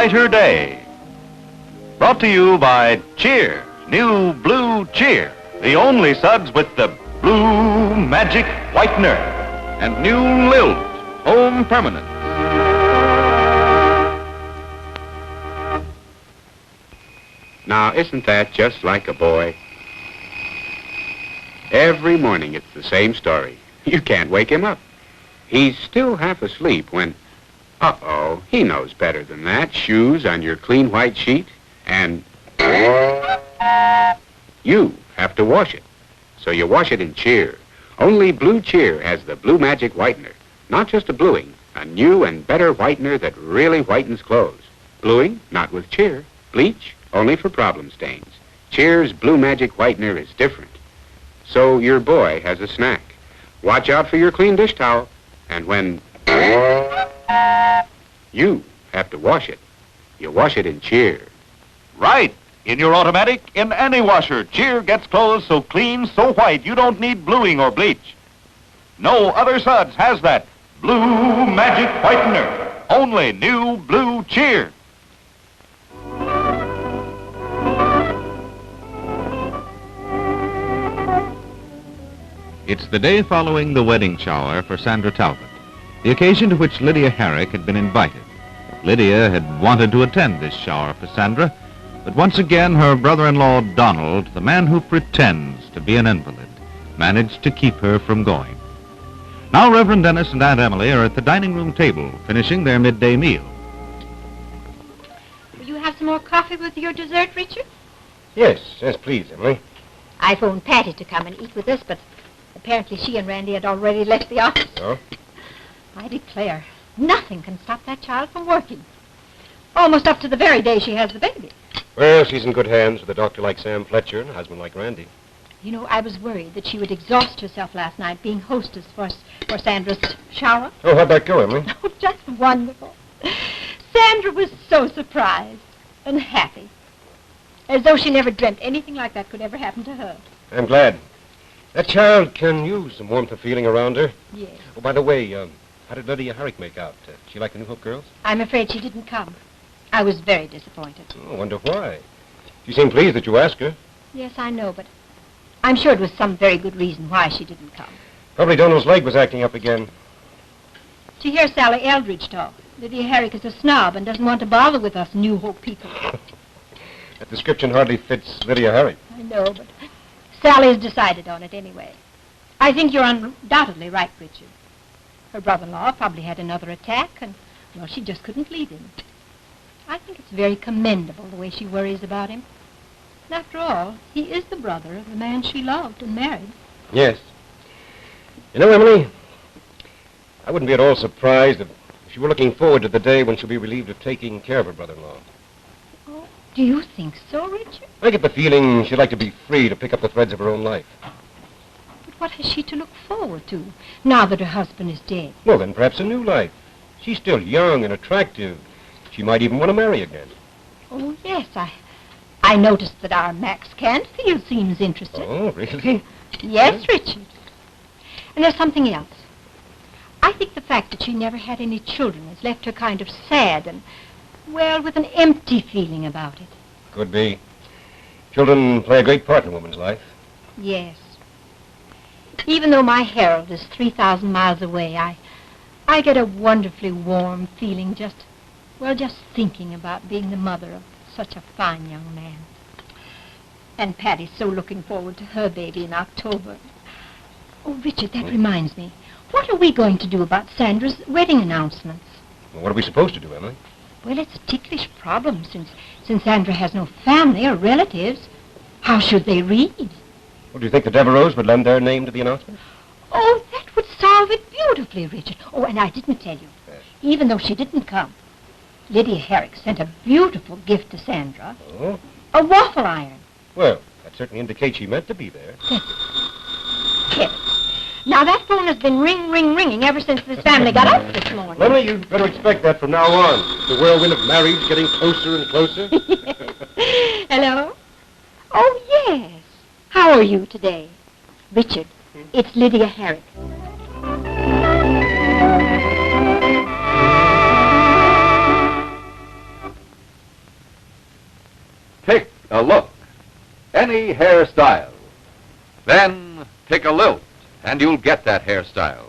brighter day. Brought to you by Cheer, new Blue Cheer, the only suds with the blue magic whitener, and new Lilt, home permanent. Now, isn't that just like a boy? Every morning it's the same story. You can't wake him up. He's still half asleep when, uh-oh, he knows better than that. Shoes on your clean white sheet, and you have to wash it. So you wash it in Cheer. Only Blue Cheer has the blue magic whitener. Not just a bluing, a new and better whitener that really whitens clothes. Bluing, not with Cheer. Bleach, only for problem stains. Cheer's blue magic whitener is different. So your boy has a snack. Watch out for your clean dish towel. And when you have to wash it, you wash it in Cheer. Right. In your automatic, in any washer, Cheer gets clothes so clean, so white, you don't need bluing or bleach. No other suds has that blue magic whitener. Only new Blue Cheer. It's the day following the wedding shower for Sandra Talbot, the occasion to which Lydia Herrick had been invited. Lydia had wanted to attend this shower for Sandra, but once again her brother-in-law Donald, the man who pretends to be an invalid, managed to keep her from going. Now Reverend Dennis and Aunt Emily are at the dining room table, finishing their midday meal. Will you have some more coffee with your dessert, Richard? Yes, please, Emily. I phoned Patty to come and eat with us, but apparently she and Randy had already left the office. Oh? I declare, nothing can stop that child from working. Almost up to the very day she has the baby. Well, she's in good hands with a doctor like Sam Fletcher and a husband like Randy. You know, I was worried that she would exhaust herself last night being hostess for Sandra's shower. Oh, how'd that go, Emily? Oh, just wonderful. Sandra was so surprised and happy, as though she never dreamt anything like that could ever happen to her. I'm glad. That child can use some warmth of feeling around her. Yes. Oh, by the way, how did Lydia Herrick make out? She like the New Hope girls? I'm afraid she didn't come. I was very disappointed. Oh, I wonder why. She seemed pleased that you asked her. Yes, I know, but I'm sure it was some very good reason why she didn't come. Probably Donald's leg was acting up again. To hear Sally Eldridge talk, Lydia Herrick is a snob and doesn't want to bother with us New Hope people. That description hardly fits Lydia Herrick. I know, but Sally's decided on it anyway. I think you're undoubtedly right, Richard. Her brother-in-law probably had another attack, and, well, she just couldn't leave him. I think it's very commendable the way she worries about him. And after all, he is the brother of the man she loved and married. Yes. You know, Emily, I wouldn't be at all surprised if she were looking forward to the day when she'll be relieved of taking care of her brother-in-law. Oh, do you think so, Richard? I get the feeling she'd like to be free to pick up the threads of her own life. But what has she to look forward to now that her husband is dead? Well, then perhaps a new life. She's still young and attractive. She might even want to marry again. Oh, yes, I noticed that our Max Canfield seems interested. Oh, really? Yes, Richard. And there's something else. I think the fact that she never had any children has left her kind of sad and, well, with an empty feeling about it. Could be. Children play a great part in a woman's life. Yes. Even though my Harold is 3,000 miles away, I get a wonderfully warm feeling just thinking about being the mother of such a fine young man. And Patty's so looking forward to her baby in October. Oh, Richard, that reminds me. What are we going to do about Sandra's wedding announcements? Well, what are we supposed to do, Emily? Well, it's a ticklish problem since Sandra has no family or relatives. How should they read? Well, do you think the Devereaux would lend their name to the announcement? Oh, that would solve it beautifully, Richard. Oh, and I didn't tell you. Yes. Even though she didn't come, Lydia Herrick sent a beautiful gift to Sandra. Oh? A waffle iron. Well, that certainly indicates she meant to be there. Heavens. Now, that phone has been ringing ever since this family got up this morning. Emily, you'd better expect that from now on. The whirlwind of marriage getting closer and closer. Hello? Oh, yes. How are you today? Richard, it's Lydia Herrick. a look, any hairstyle. Then pick a lilt, and you'll get that hairstyle.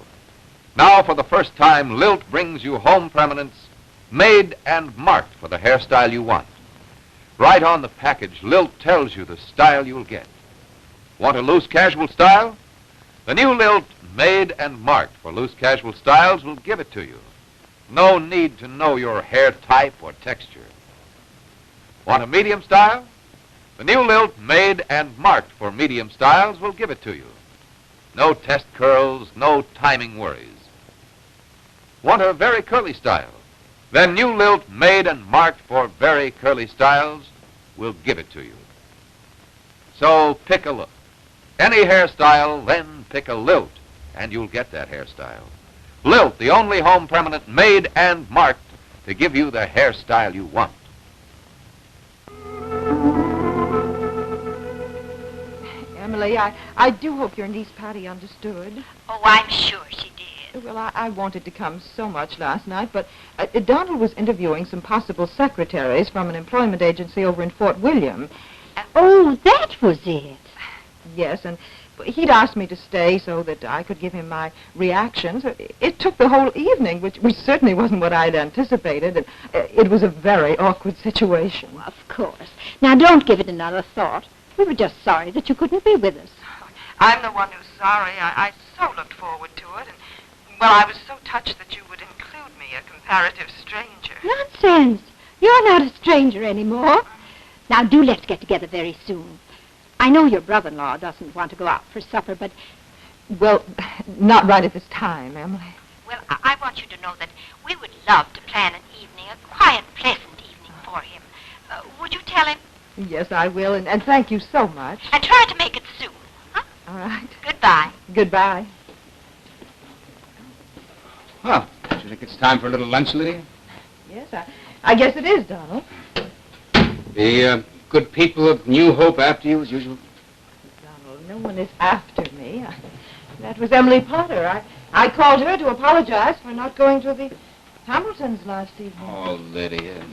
Now, for the first time, Lilt brings you home permanents made and marked for the hairstyle you want. Right on the package, Lilt tells you the style you'll get. Want a loose casual style? The new Lilt, made and marked for loose casual styles, will give it to you. No need to know your hair type or texture. Want a medium style? The new Lilt, made and marked for medium styles, will give it to you. No test curls, no timing worries. Want a very curly style? Then new Lilt, made and marked for very curly styles, will give it to you. So pick a look. Any hairstyle, then pick a Lilt, and you'll get that hairstyle. Lilt, the only home permanent made and marked to give you the hairstyle you want. Emily, I do hope your niece Patty understood. Oh, I'm sure she did. Well, I wanted to come so much last night, but Donald was interviewing some possible secretaries from an employment agency over in Fort William. Oh, that was it. Yes, and he'd asked me to stay so that I could give him my reactions. It took the whole evening, which certainly wasn't what I'd anticipated, and it was a very awkward situation. Well, of course. Now, don't give it another thought. We were just sorry that you couldn't be with us. I'm the one who's sorry. I so looked forward to it, and, well, I was so touched that you would include me, a comparative stranger. Nonsense. You're not a stranger anymore. Now, do let's get together very soon. I know your brother-in-law doesn't want to go out for supper, but... Well, not right at this time, Emily. Well, I want you to know that we would love to plan an evening, a quiet, pleasant evening for him. Would you tell him? Yes, I will, and thank you so much. And try to make it soon, huh? All right. Goodbye. Goodbye. Well, do you think it's time for a little lunch, Lydia? Yes, I guess it is, Donald. The good people of New Hope after you, as usual? Donald, no one is after me. That was Emily Potter. I called her to apologize for not going to the Hamiltons last evening. Oh, Lydia,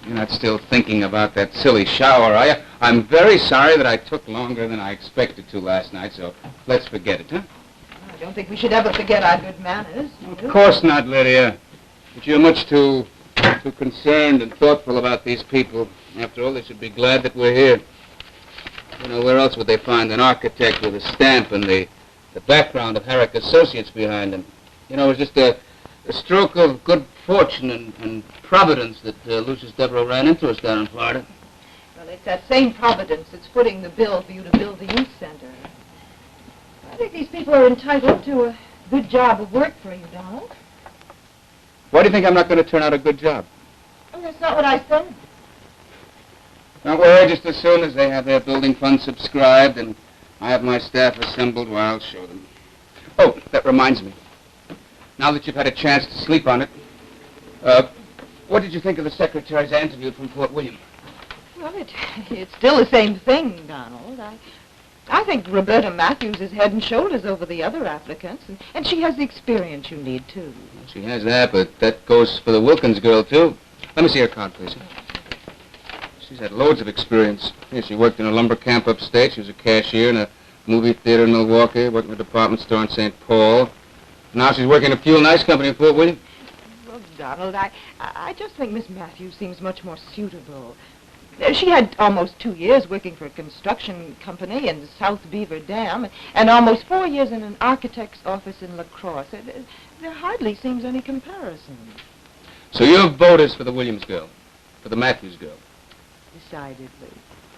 you're not still thinking about that silly shower, are you? I'm very sorry that I took longer than I expected to last night, so let's forget it, huh? I don't think we should ever forget our good manners. Of course not, Lydia. But you're much too concerned and thoughtful about these people. After all, they should be glad that we're here. You know, where else would they find an architect with a stamp and the background of Herrick Associates behind him? You know, it was just a stroke of good fortune and providence that Lucius Devereaux ran into us down in Florida. Well, it's that same providence that's footing the bill for you to build the youth center. I think these people are entitled to a good job of work for you, Donald. Why do you think I'm not going to turn out a good job? Oh, that's not what I said. Don't worry, just as soon as they have their building fund subscribed and I have my staff assembled, well, I'll show them. Oh, that reminds me. Now that you've had a chance to sleep on it, what did you think of the secretaries I interviewed from Fort William? Well, it's still the same thing, Donald. I think Roberta Matthews is head and shoulders over the other applicants, and she has the experience you need, too. She has that, but that goes for the Wilkins girl, too. Let me see her card, please. She's had loads of experience. Yeah, she worked in a lumber camp upstate. She was a cashier in a movie theater in Milwaukee, worked in a department store in St. Paul. Now she's working in a fuel and ice company in Fort William. Well, Donald, I just think Miss Matthews seems much more suitable. She had almost 2 years working for a construction company in South Beaver Dam, and almost 4 years in an architect's office in La Crosse. There hardly seems any comparison. So your vote is for the Williams girl, for the Matthews girl? Decidedly.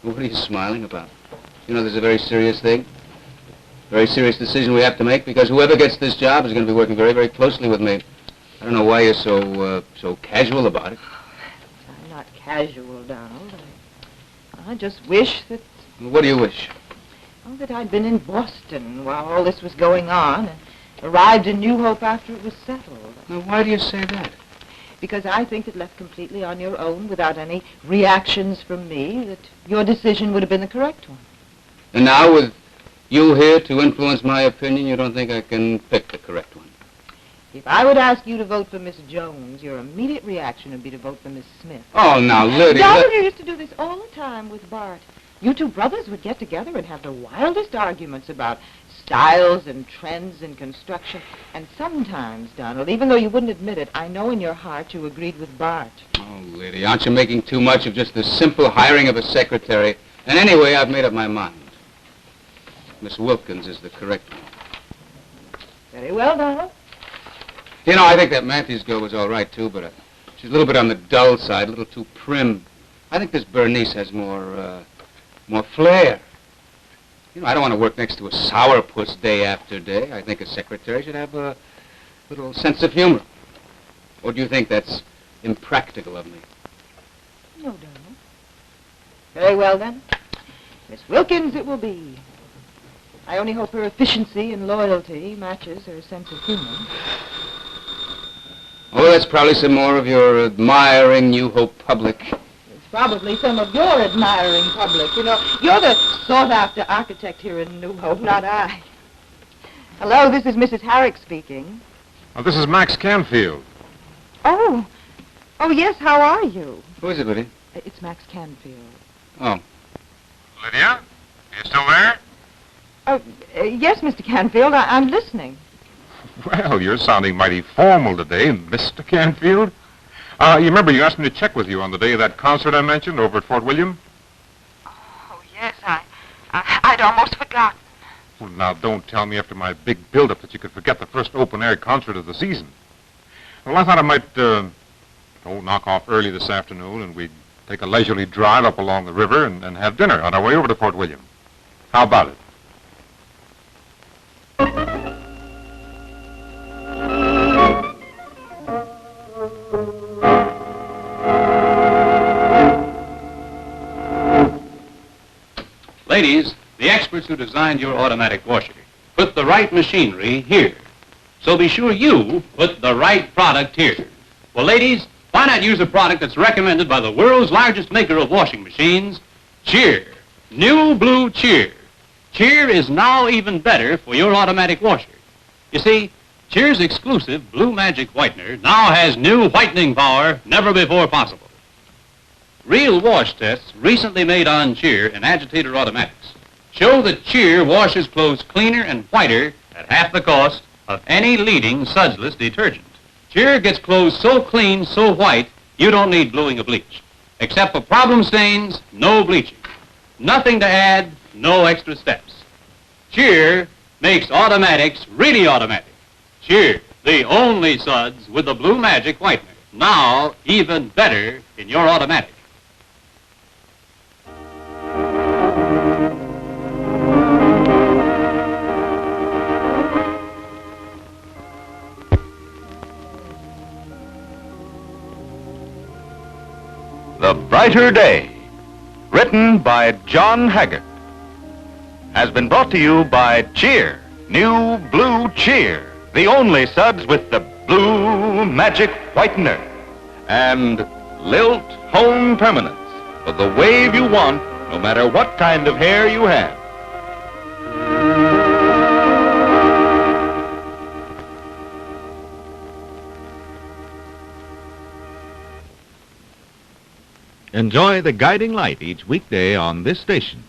What are you smiling about? You know, there's a very serious thing. Very serious decision we have to make, because whoever gets this job is going to be working very, very closely with me. I don't know why you're so casual about it. I'm not casual, Donald. I just wish that... What do you wish? Oh, that I'd been in Boston while all this was going on and arrived in New Hope after it was settled. Now, why do you say that? Because I think that left completely on your own, without any reactions from me, that your decision would have been the correct one. And now, with you here to influence my opinion, you don't think I can pick the correct one? If I would ask you to vote for Miss Jones, your immediate reaction would be to vote for Miss Smith. Oh, now, Lydia... Donald used to do this all the time with Bart. You two brothers would get together and have the wildest arguments about styles and trends in construction. And sometimes, Donald, even though you wouldn't admit it, I know in your heart you agreed with Bart. Oh, Liddy, aren't you making too much of just the simple hiring of a secretary? And anyway, I've made up my mind. Miss Wilkins is the correct one. Very well, Donald. You know, I think that Matthews girl was all right, too, but she's a little bit on the dull side, a little too prim. I think this Bernice has more flair. You know, I don't want to work next to a sourpuss day after day. I think a secretary should have a little sense of humor. Or do you think that's impractical of me? No, Donald. Very well, then. Miss Wilkins it will be. I only hope her efficiency and loyalty matches her sense of humor. Oh, that's probably some more of your admiring New Hope public. It's probably some of your admiring public. You know, you're the sought-after architect here in New Hope, not I. Hello, this is Mrs. Herrick speaking. Oh, this is Max Canfield. Oh, yes, how are you? Who is it, Liddy? It's Max Canfield. Oh. Lydia? You still there? Yes, Mr. Canfield, I'm listening. Well, you're sounding mighty formal today, Mr. Canfield. You remember you asked me to check with you on the day of that concert I mentioned over at Fort William? Oh, yes, I'd almost forgotten. Well, now, don't tell me after my big build-up that you could forget the first open-air concert of the season. Well, I thought I might, knock off early this afternoon, and we'd take a leisurely drive up along the river and have dinner on our way over to Fort William. How about it? Ladies, the experts who designed your automatic washer put the right machinery here. So be sure you put the right product here. Well, ladies, why not use a product that's recommended by the world's largest maker of washing machines, Cheer. New Blue Cheer. Cheer is now even better for your automatic washer. You see, Cheer's exclusive Blue Magic Whitener now has new whitening power never before possible. Real wash tests recently made on Cheer and Agitator Automatics show that Cheer washes clothes cleaner and whiter at half the cost of any leading sudsless detergent. Cheer gets clothes so clean, so white, you don't need bluing or bleach. Except for problem stains, no bleaching. Nothing to add, no extra steps. Cheer makes automatics really automatic. Cheer, the only suds with the Blue Magic Whitener. Now, even better in your automatic. The Brighter Day, written by John Haggart, has been brought to you by Cheer, New Blue Cheer, the only suds with the Blue Magic Whitener, and Lilt Home Permanence for the wave you want, no matter what kind of hair you have. Enjoy The Guiding Light each weekday on this station.